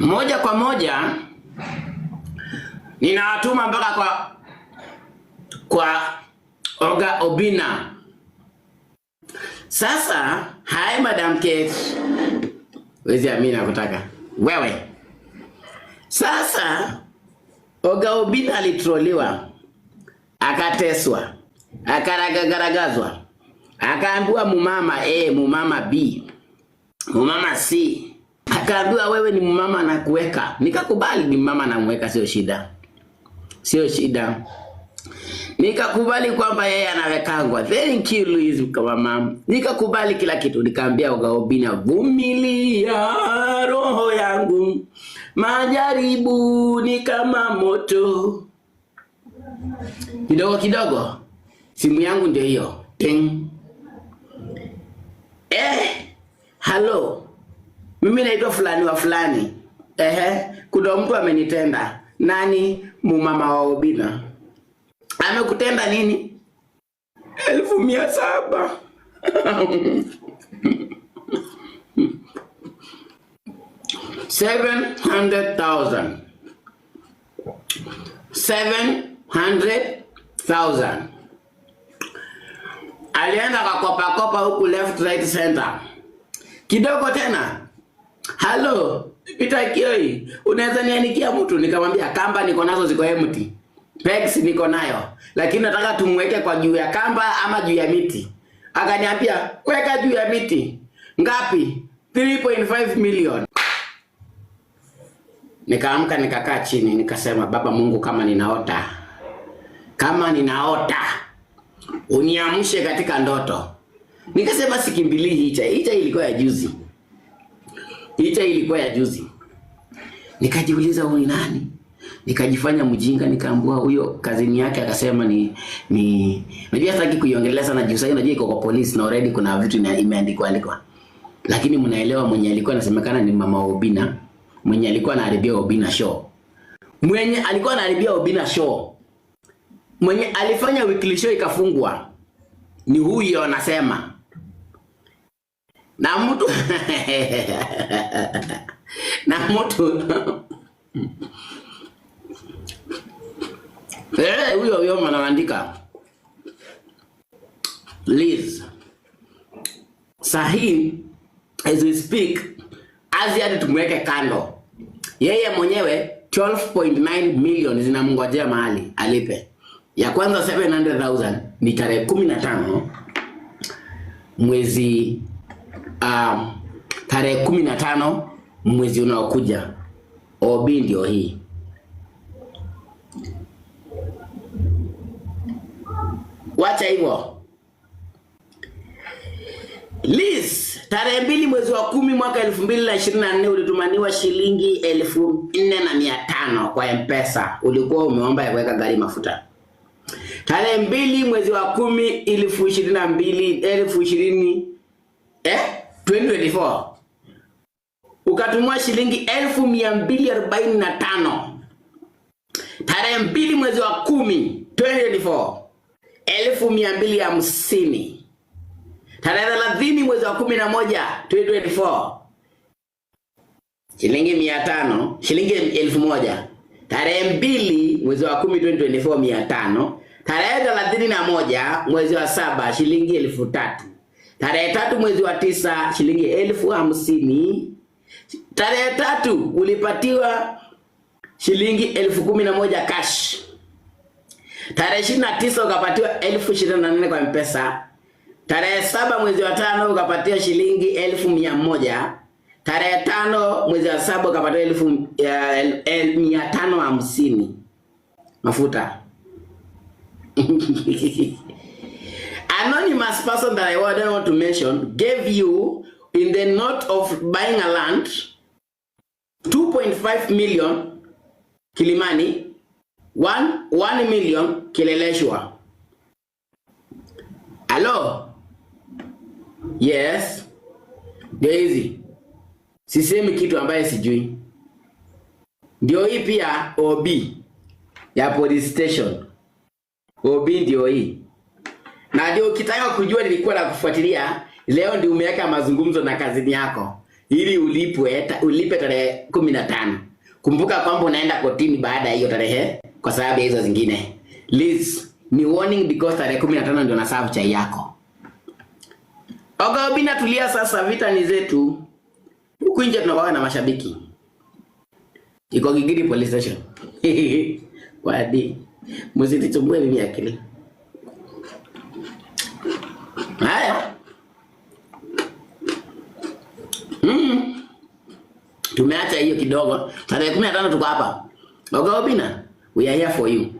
moja kwa moja ninawatuma mpaka kwa Oga Obinna. Sasa, hi Madam Kate. Wezi amina kutaka. Wewe. Sasa, Oga Obinna alitroliwa. Akateswa. Akaragaragazwa. Akaambiwa mumama A, mumama B, mumama C. Akaambiwa wewe ni mumama anakuweka. Nikakubali ni mumama anamweka, sio shida. Sio shida. Nikakubali kwamba yeye anawekangwa. Thank you Louise kama mama. Nikakubali kila kitu. Nikaambia Oga Obinna, vumilia roho yangu, majaribu ni kama moto. Kidogo kidogo simu yangu ndio hiyo. Ting. Hello. Mimi naitwa fulani wa fulani. Kuna mtu amenitenda. Nani? Mumama wa Obinna. Amekutenda nini? 1,700. 700,000. 700,000. Alienda kakopa huku left right center. Kidogo tena. Hello, Peter Kioi, unaweza nianikia mtu? Nikamwambia kamba niko nazo ziko empty. Pegs niko nayo, lakini nataka tumweke kwa juu ya kamba ama juu ya miti. Akaniambia, "Kuweka juu ya miti." Ngapi? 3.5 million. Nikaamka nikakaa chini nikasema, Baba Mungu, kama ninaota uniamshe katika ndoto. Nikasema sikimbili hicha ilikuwa ya juzi. Nikajiuliza huyu nani? Nikajifanya mjinga, nikaambua huyo kazini yake. Akasema najua sitaki kuiongelea sana juu sasa najua iko kwa polisi na already kuna vitu imeandikwa. Lakini mnaelewa mwenye alikuwa anasemekana ni mama wa Obinna, mwenye alikuwa anaharibia Obinna show. Mwenye alifanya weekly show ikafungwa ni huyo anasema. Na mtu huyo anaandika Liz sahi as we speak, Aziad tumweke kando. Yeye mwenyewe 12.9 million zinamngojea mahali alipe. Ya kwanza 700,000 ni tarehe 15 mwezi tarehe 15 mwezi unaokuja. Obi ndio hii. Wacha hivyo. Liz, tarehe 2 mwezi wa 10 mwaka 2024 ulitumaniwa shilingi 4,500 kwa M-Pesa. Ulikuwa umeomba ya kuweka gari mafuta. Tarehe 2 mwezi wa 10 2024 ukatumwa shilingi 1,245. Tarehe 2 mwezi wa 10 2024 1,250. Tarehe 30 mwezi wa 11 2024 shilingi 500, shilingi 1,000. Tarehe 2 mwezi wa 10 2024 500. Tarehe 31 mwezi wa 7 shilingi 3,000. Tarehe 3 mwezi wa 9 shilingi 50,000. Tarehe 3 ulipatiwa shilingi 11,000 cash. Tarehe 29 ukapatiwa 24,000 kwa M-Pesa. Tarehe 7 mwezi wa 5 ukapatiwa shilingi 1,100. Tarehe 5 mwezi wa 7 ukapatiwa 1,550 mafuta. Anonymous person that I don't want to mention gave you in the note of buying a land 2.5 million Kilimani, 1 million Kileleshwa. Hello? Yes. Daisy. Sisemi kitu ambaye sijui. Ndio hii pia OB ya police station. OB ndio hii. Na ndio ukitaka kujua nilikuwa na kufuatilia, leo ndio umeweka mazungumzo na kazini yako. ili ulipe tarehe 15. Kumbuka kwamba unaenda kotini baada ya hiyo tarehe kwa sababu ya hizo zingine. Liz, ni warning because tarehe 15 ndio nasafu chai yako. Oga Obinna, tulia sasa, vita ni zetu. Huku nje tunakuwa na mashabiki. Iko Gigiri police station. Wadi. Msituchumbue mimi akili. Haya. Tumeacha hiyo kidogo. Tarehe 15 tuko hapa. Oga Obinna, we are here for you.